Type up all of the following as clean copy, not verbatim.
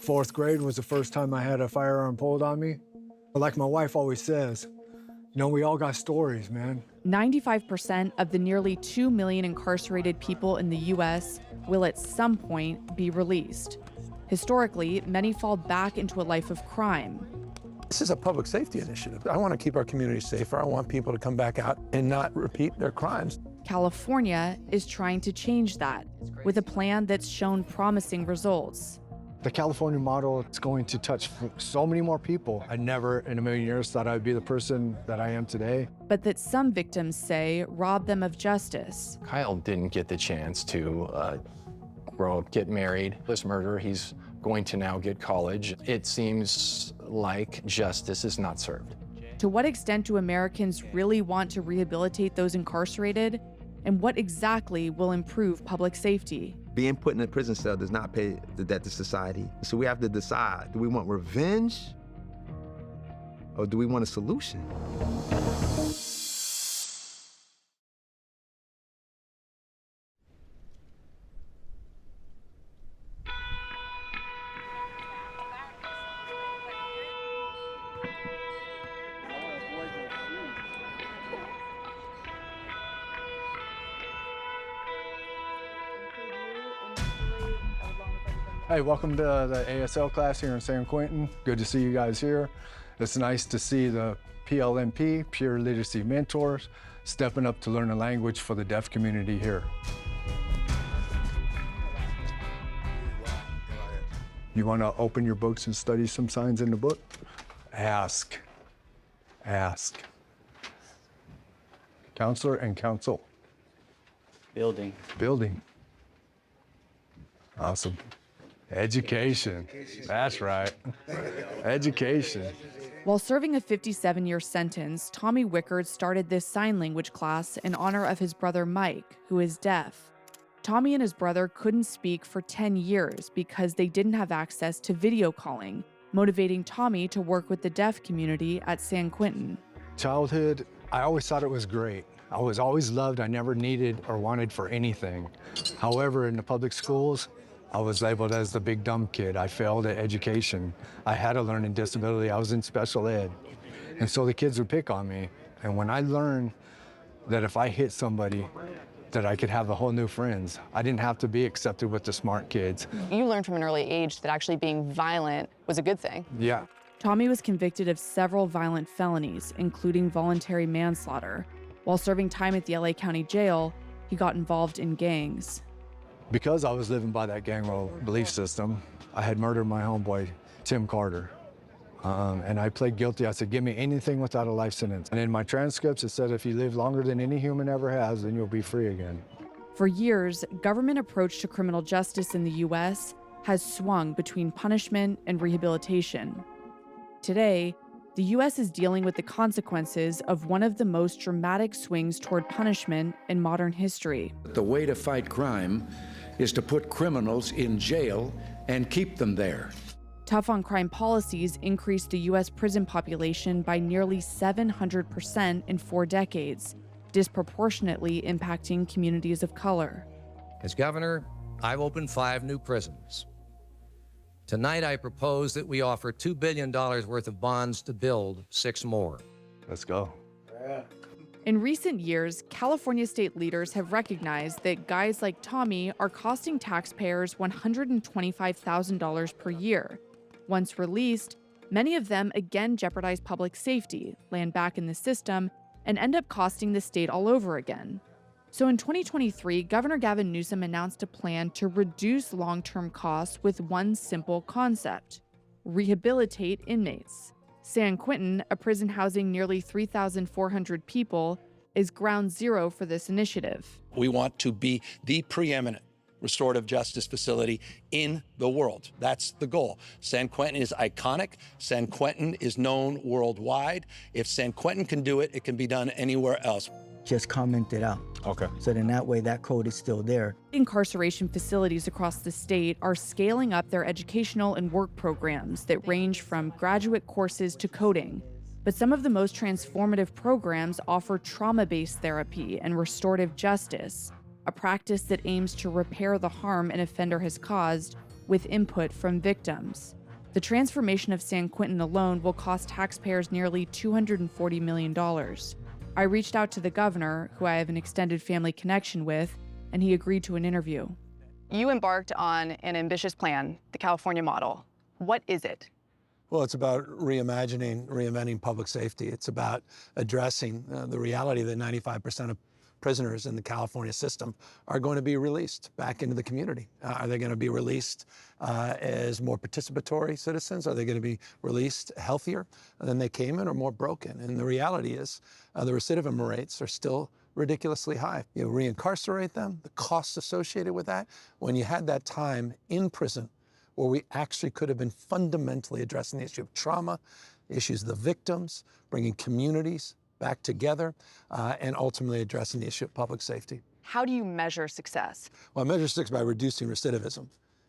Fourth grade was the first time I had a firearm pulled on me. Like my wife always says, we all got stories, man. 95% of the nearly 2 million incarcerated people in the U.S. will at some point be released. Historically, many fall back into a life of crime. This is a public safety initiative. I want to keep our community safer. I want people to come back out and not repeat their crimes. California is trying to change that with a plan that's shown promising results. The California model is going to touch so many more people. I never in a million years thought I'd be the person that I am today. But that some victims say robbed them of justice. Kyle didn't get the chance to grow up, get married. This murderer, he's going to now get college. It seems like justice is not served. To what extent do Americans really want to rehabilitate those incarcerated? And what exactly will improve public safety? Being put in a prison cell does not pay the debt to society. So we have to decide, do we want revenge or do we want a solution? Hey, welcome to the ASL class here in San Quentin. Good to see you guys here. It's nice to see the PLMP, Peer Literacy Mentors, stepping up to learn a language for the deaf community here. You want to open your books and study some signs in the book? Ask. Ask. Counselor and counsel. Building. Building. Awesome. Education. That's right. Education. While serving a 57-year sentence, Tommy Wickard started this sign language class in honor of his brother Mike, who is deaf. Tommy and his brother couldn't speak for 10 years because they didn't have access to video calling, motivating Tommy to work with the deaf community at San Quentin. Childhood, I always thought it was great. I was always loved. I never needed or wanted for anything. However, in the public schools, I was labeled as the big dumb kid. I failed at education. I had a learning disability. I was in special ed. And so the kids would pick on me. And when I learned that if I hit somebody, that I could have a whole new friends. I didn't have to be accepted with the smart kids. You learned from an early age that actually being violent was a good thing. Yeah. Tommy was convicted of several violent felonies, including voluntary manslaughter. While serving time at the LA County Jail, he got involved in gangs. Because I was living by that gang belief system, I had murdered my homeboy, Tim Carter. And I pled guilty. I said, give me anything without a life sentence. And in my transcripts, it said, if you live longer than any human ever has, then you'll be free again. For years, government approach to criminal justice in the U.S. has swung between punishment and rehabilitation. Today, the U.S. is dealing with the consequences of one of the most dramatic swings toward punishment in modern history. The way to fight crime is to put criminals in jail and keep them there. Tough on crime policies increased the U.S. prison population by nearly 700% in 4 decades, disproportionately impacting communities of color. As governor, I've opened 5 new prisons. Tonight, I propose that we offer $2 billion worth of bonds to build 6 more. Let's go. In recent years, California state leaders have recognized that guys like Tommy are costing taxpayers $125,000 per year. Once released, many of them again jeopardize public safety, land back in the system, and end up costing the state all over again. So in 2023, Governor Gavin Newsom announced a plan to reduce long-term costs with one simple concept: rehabilitate inmates. San Quentin, a prison housing nearly 3,400 people, is ground zero for this initiative. We want to be the preeminent restorative justice facility in the world. That's the goal. San Quentin is iconic. San Quentin is known worldwide. If San Quentin can do it, it can be done anywhere else. Just comment it out. Okay. So then that way that code is still there. Incarceration facilities across the state are scaling up their educational and work programs that range from graduate courses to coding. But some of the most transformative programs offer trauma-based therapy and restorative justice, a practice that aims to repair the harm an offender has caused with input from victims. The transformation of San Quentin alone will cost taxpayers nearly $240 million. I reached out to the governor, who I have an extended family connection with, and he agreed to an interview. You embarked on an ambitious plan, the California model. What is it? Well, it's about reinventing public safety. It's about addressing the reality that 95% of prisoners in the California system are going to be released back into the community. Are they going to be released as more participatory citizens? Are they going to be released healthier than they came in, or more broken? And the reality is the recidivism rates are still ridiculously high. You reincarcerate them, the costs associated with that. When you had that time in prison where we actually could have been fundamentally addressing the issue of trauma, issues of the victims, bringing communities back together, and ultimately addressing the issue of public safety. How do you measure success? Well, I measure success by reducing recidivism.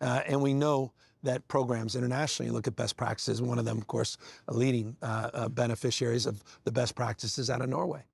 And we know that programs internationally, you look at best practices, one of them, of course, leading beneficiaries of the best practices out of Norway.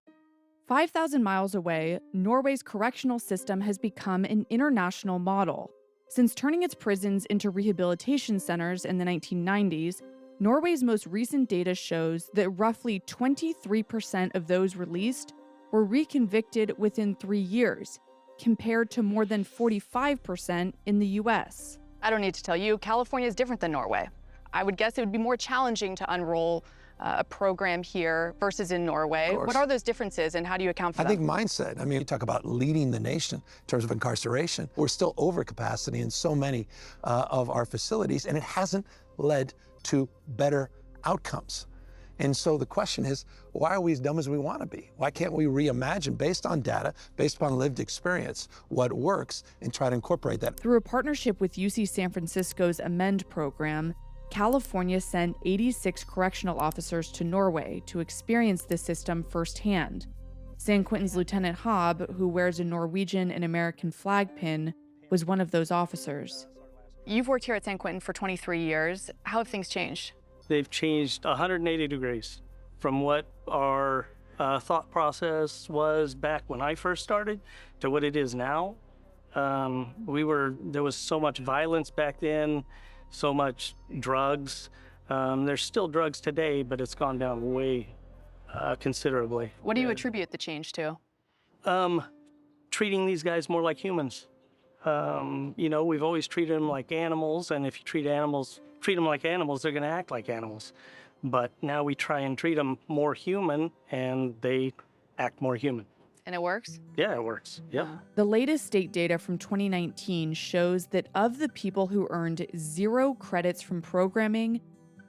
5,000 miles away, Norway's correctional system has become an international model. Since turning its prisons into rehabilitation centers in the 1990s, Norway's most recent data shows that roughly 23% of those released were reconvicted within 3 years, compared to more than 45% in the US. I don't need to tell you, California is different than Norway. I would guess it would be more challenging to unroll a program here versus in Norway. What are those differences, and how do you account for them? I think mindset. I mean, you talk about leading the nation in terms of incarceration. We're still over capacity in so many of our facilities, and it hasn't led to better outcomes. And so the question is, why are we as dumb as we want to be? Why can't we reimagine, based on data, based upon lived experience, what works, and try to incorporate that? Through a partnership with UC San Francisco's Amend program, California sent 86 correctional officers to Norway to experience the system firsthand. San Quentin's Lieutenant Haab, who wears a Norwegian and American flag pin, was one of those officers. You've worked here at San Quentin for 23 years. How have things changed? They've changed 180 degrees from what our thought process was back when I first started to what it is now. There was so much violence back then, so much drugs. There's still drugs today, but it's gone down way considerably. What do you attribute the change to? Treating these guys more like humans. We've always treated them like animals, and if you treat them like animals, they're going to act like animals. But now we try and treat them more human, and they act more human. And it works? Yeah, it works. Yep. The latest state data from 2019 shows that of the people who earned 0 credits from programming,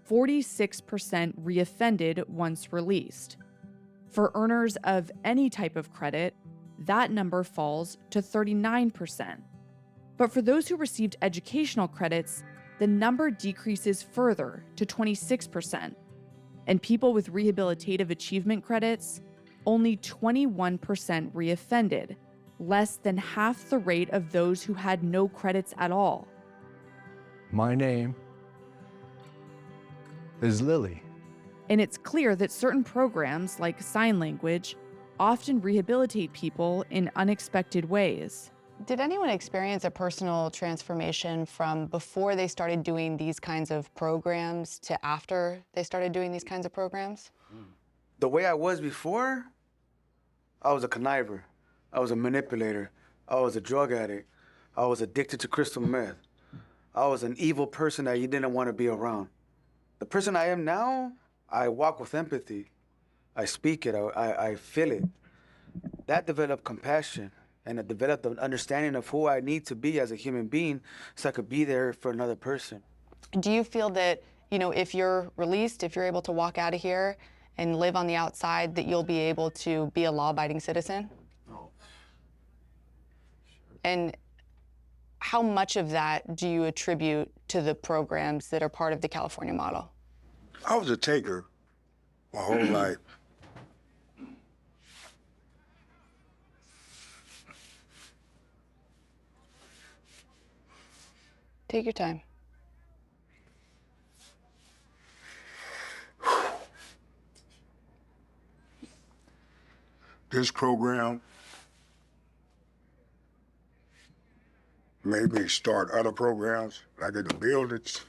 46% reoffended once released. For earners of any type of credit, that number falls to 39%. But for those who received educational credits, the number decreases further to 26%. And people with rehabilitative achievement credits, only 21% reoffended, less than half the rate of those who had no credits at all. My name is Lily. And it's clear that certain programs, like sign language, often rehabilitate people in unexpected ways. Did anyone experience a personal transformation from before they started doing these kinds of programs to after they started doing these kinds of programs? The way I was before, I was a conniver. I was a manipulator. I was a drug addict. I was addicted to crystal meth. I was an evil person that you didn't want to be around. The person I am now, I walk with empathy. I speak it, I feel it. That developed compassion, and it developed an understanding of who I need to be as a human being so I could be there for another person. Do you feel that, if you're released, if you're able to walk out of here and live on the outside, that you'll be able to be a law-abiding citizen? No. And how much of that do you attribute to the programs that are part of the California model? I was a taker my whole life. Take your time. This program made me start other programs, like in the buildings.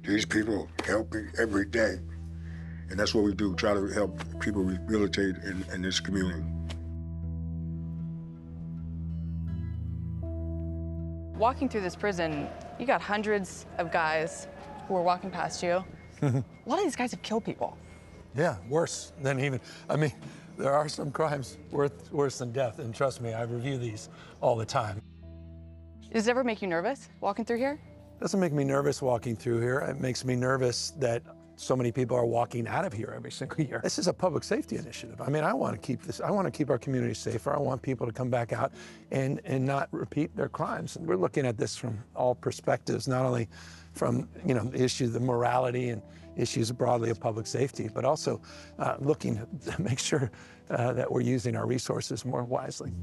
These people help me every day. And that's what we do, try to help people rehabilitate in this community. Walking through this prison, you got hundreds of guys who are walking past you. A lot of these guys have killed people. Yeah, worse than even, I mean, there are some crimes worse than death, and trust me, I review these all the time. Does it ever make you nervous walking through here? It doesn't make me nervous walking through here. It makes me nervous that so many people are walking out of here every single year. This is a public safety initiative. I mean, I want to keep our community safer. I want people to come back out and not repeat their crimes. And we're looking at this from all perspectives, not only from, the issue, the morality and issues broadly of public safety, but also looking to make sure that we're using our resources more wisely.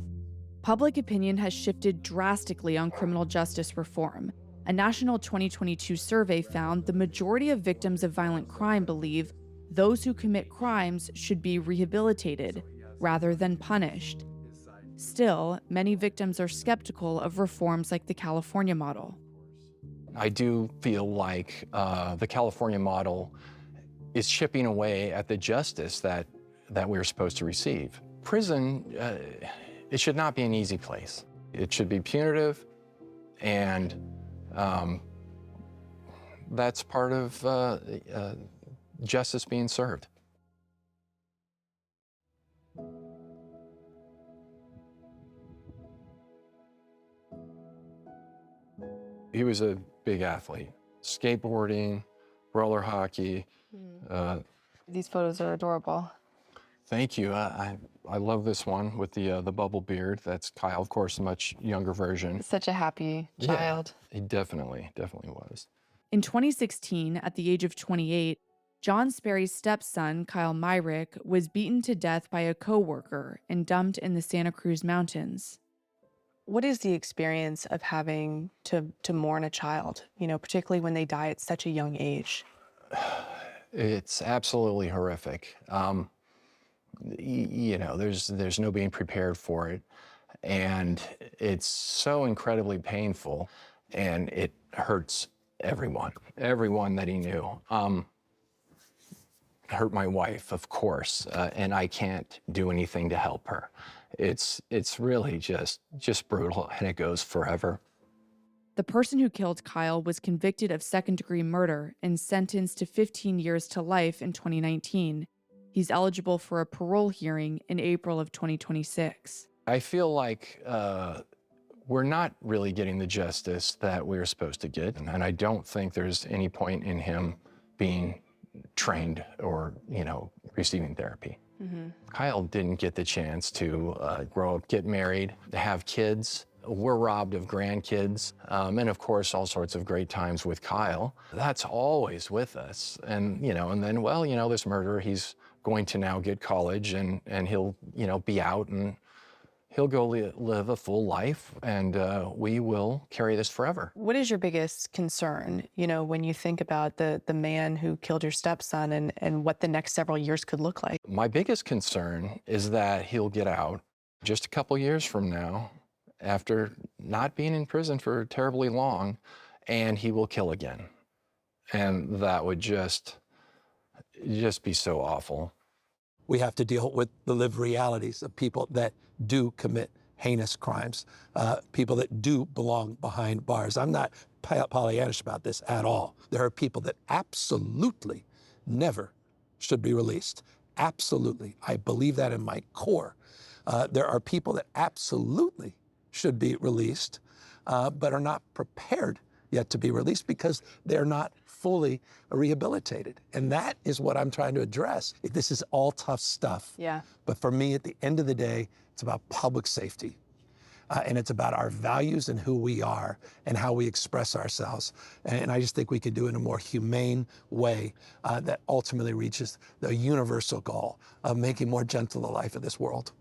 Public opinion has shifted drastically on criminal justice reform. A national 2022 survey found the majority of victims of violent crime believe those who commit crimes should be rehabilitated rather than punished. Still, many victims are skeptical of reforms like the California model. I do feel like the California model is chipping away at the justice that we're supposed to receive. Prison, it should not be an easy place. It should be punitive, and that's part of justice being served. He was a big athlete. Skateboarding, roller hockey. These photos are adorable. Thank you. I love this one with the bubble beard. That's Kyle, of course, a much younger version. Such a happy child. Yeah, he definitely was. In 2016, at the age of 28, John Sperry's stepson, Kyle Myrick, was beaten to death by a coworker and dumped in the Santa Cruz Mountains. What is the experience of having to mourn a child, particularly when they die at such a young age? It's absolutely horrific. There's no being prepared for it. And it's so incredibly painful, and it hurts everyone that he knew. Hurt my wife, of course, and I can't do anything to help her. It's really just brutal, and it goes forever. The person who killed Kyle was convicted of second-degree murder and sentenced to 15 years to life in 2019. He's eligible for a parole hearing in April of 2026. I feel like we're not really getting the justice that we're supposed to get, and I don't think there's any point in him being trained or, receiving therapy. Mm-hmm. Kyle didn't get the chance to grow up, get married, to have kids. We're robbed of grandkids, and of course, all sorts of great times with Kyle. That's always with us. And, and then, this murderer, he's going to now get college, and he'll, be out, and he'll go live a full life, and we will carry this forever. What is your biggest concern, when you think about the man who killed your stepson and what the next several years could look like? My biggest concern is that he'll get out just a couple years from now, after not being in prison for terribly long, and he will kill again. And that would just be so awful. We have to deal with the lived realities of people that do commit heinous crimes, people that do belong behind bars. I'm not Pollyannish about this at all. There are people that absolutely never should be released. Absolutely. I believe that in my core. There are people that absolutely should be released, but are not prepared yet to be released because they're not fully rehabilitated. And that is what I'm trying to address. This is all tough stuff. Yeah. But for me, at the end of the day, it's about public safety. And it's about our values and who we are and how we express ourselves. And I just think we can do it in a more humane way that ultimately reaches the universal goal of making more gentle the life of this world.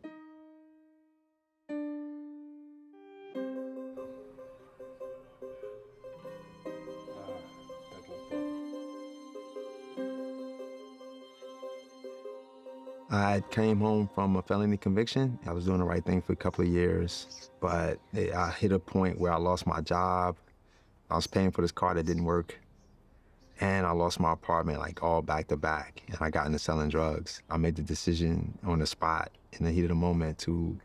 I came home from a felony conviction. I was doing the right thing for a couple of years, but I hit a point where I lost my job. I was paying for this car that didn't work. And I lost my apartment like all back to back, and I got into selling drugs. I made the decision on the spot in the heat of the moment to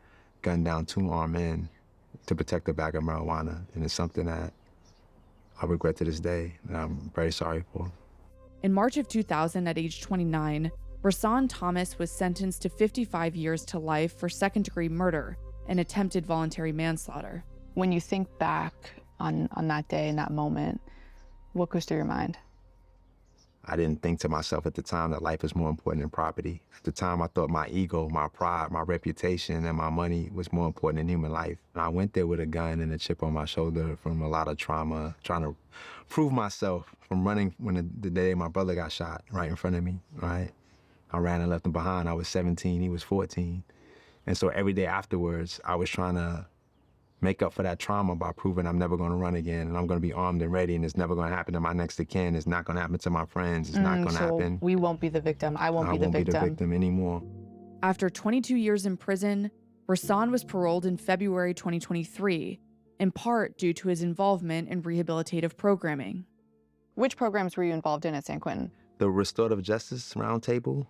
gun down 2 armed men to protect a bag of marijuana, and it's something that I regret to this day, and I'm very sorry for. In March of 2000, at age 29, Rasan Thomas was sentenced to 55 years to life for second-degree murder and attempted voluntary manslaughter. When you think back on that day and that moment, what goes through your mind? I didn't think to myself at the time that life is more important than property. At the time, I thought my ego, my pride, my reputation, and my money was more important than human life. And I went there with a gun and a chip on my shoulder from a lot of trauma, trying to prove myself from running when the day my brother got shot right in front of me, right? I ran and left him behind. I was 17, he was 14. And so every day afterwards, I was trying to make up for that trauma by proving I'm never going to run again, and I'm going to be armed and ready, and it's never going to happen to my next of kin. It's not going to happen to my friends. It's not going to happen. We won't be the victim. I won't be the victim. I won't be the victim anymore. After 22 years in prison, Rasan was paroled in February 2023, in part due to his involvement in rehabilitative programming. Which programs were you involved in at San Quentin? The Restorative Justice Roundtable,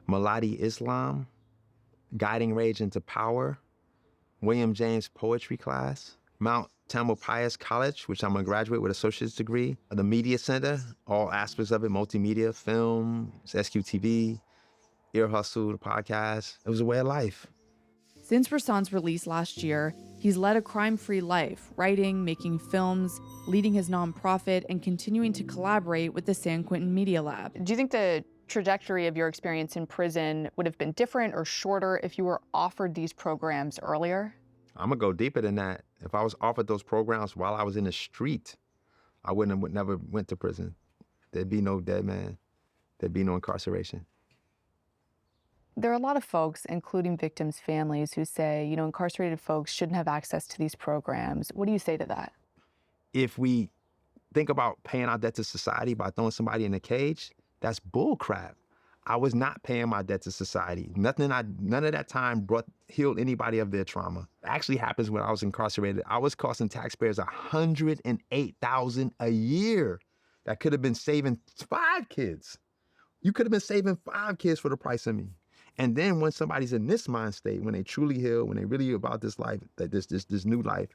Maladi Islam, Guiding Rage into Power, William James Poetry Class, Mount Tamalpais College, which I'm a graduate with an associate's degree, the Media Center, all aspects of it, multimedia, film, SQTV, Ear Hustle, the podcast. It was a way of life. Since Rasan's release last year, he's led a crime-free life, writing, making films, leading his nonprofit, and continuing to collaborate with the San Quentin Media Lab. Do you think the trajectory of your experience in prison would have been different or shorter if you were offered these programs earlier? I'm gonna go deeper than that. If I was offered those programs while I was in the street, I would never went to prison. There'd be no dead man. There'd be no incarceration. There are a lot of folks, including victims' families, who say, incarcerated folks shouldn't have access to these programs. What do you say to that? If we think about paying our debt to society by throwing somebody in a cage, that's bull crap. I was not paying my debt to society. None of that time healed anybody of their trauma. It actually happens when I was incarcerated. I was costing taxpayers $108,000 a year. That could have been saving 5 kids. You could have been saving 5 kids for the price of me. And then when somebody's in this mind state, when they truly heal, when they really about this life, this new life,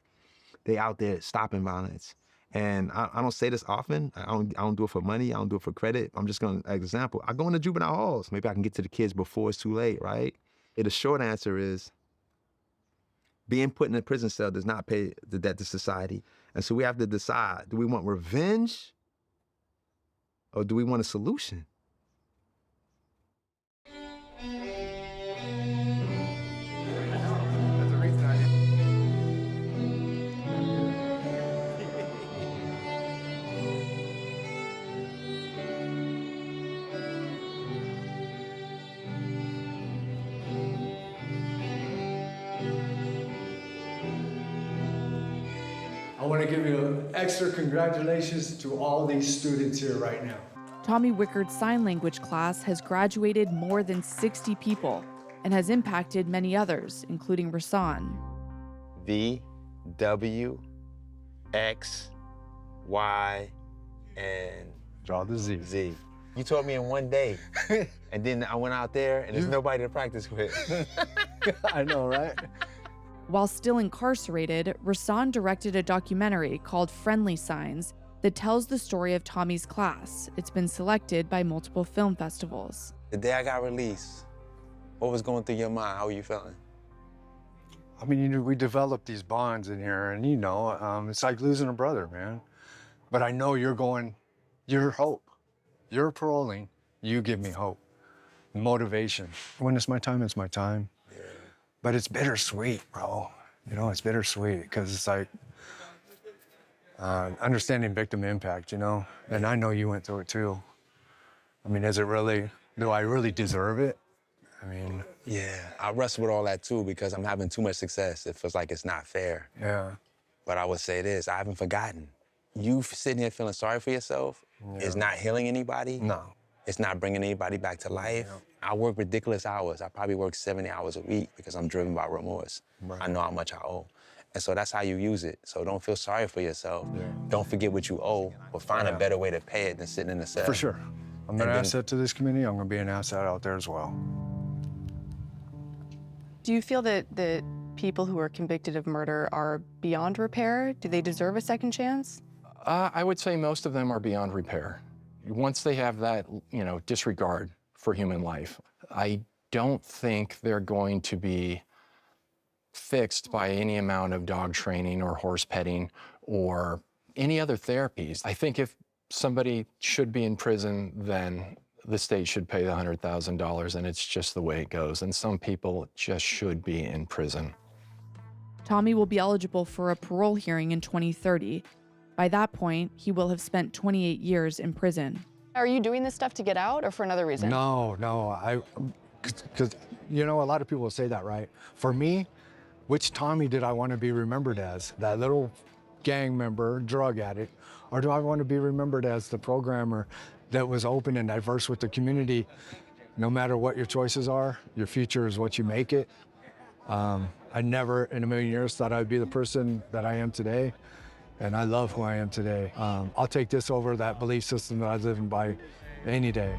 they out there stopping violence. And I don't say this often. I don't do it for money. I don't do it for credit. I'm just going to, example, I go into juvenile halls. Maybe I can get to the kids before it's too late, right? The short answer is being put in a prison cell does not pay the debt to society. And so we have to decide, do we want revenge or do we want a solution? I want to give you extra congratulations to all these students here right now. Tommy Wickard's sign language class has graduated more than 60 people and has impacted many others, including Rasan. V, W, X, Y, and draw the Z. Z. You taught me in one day, and then I went out there, and there's nobody to practice with. I know, right? While still incarcerated, Rasan directed a documentary called Friendly Signs that tells the story of Tommy's class. It's been selected by multiple film festivals. The day I got released, what was going through your mind? How were you feeling? I mean, we developed these bonds in here, and it's like losing a brother, man. But I know you're hope. You're paroling, you give me hope, motivation. When it's my time, it's my time. Yeah. But it's bittersweet, bro. It's bittersweet because it's like understanding victim impact, And I know you went through it too. I mean, do I really deserve it? Yeah, I wrestle with all that too because I'm having too much success. It feels like it's not fair. Yeah. But I would say this, I haven't forgotten. You sitting here feeling sorry for yourself is not healing anybody. No. It's not bringing anybody back to life. Yeah. I work ridiculous hours. I probably work 70 hours a week because I'm driven by remorse. Right. I know how much I owe. And so that's how you use it. So don't feel sorry for yourself. Don't forget what you owe, but find a better way to pay it than sitting in the cell. For sure. I'm an asset to this community. I'm going to be an asset out there as well. Do you feel that people who are convicted of murder are beyond repair? Do they deserve a second chance? I would say most of them are beyond repair. Once they have that, disregard for human life, I don't think they're going to be fixed by any amount of dog training or horse petting or any other therapies. I think if somebody should be in prison, then the state should pay the $100,000, and it's just the way it goes. And some people just should be in prison. Tommy will be eligible for a parole hearing in 2030. By that point, he will have spent 28 years in prison. Are you doing this stuff to get out or for another reason? No, because, a lot of people will say that, right? For me, which Tommy did I want to be remembered as? That little gang member, drug addict, or do I want to be remembered as the programmer that was open and diverse with the community? No matter what your choices are, your future is what you make it. I never in a million years thought I'd be the person that I am today, and I love who I am today. I'll take this over that belief system that I was living by any day.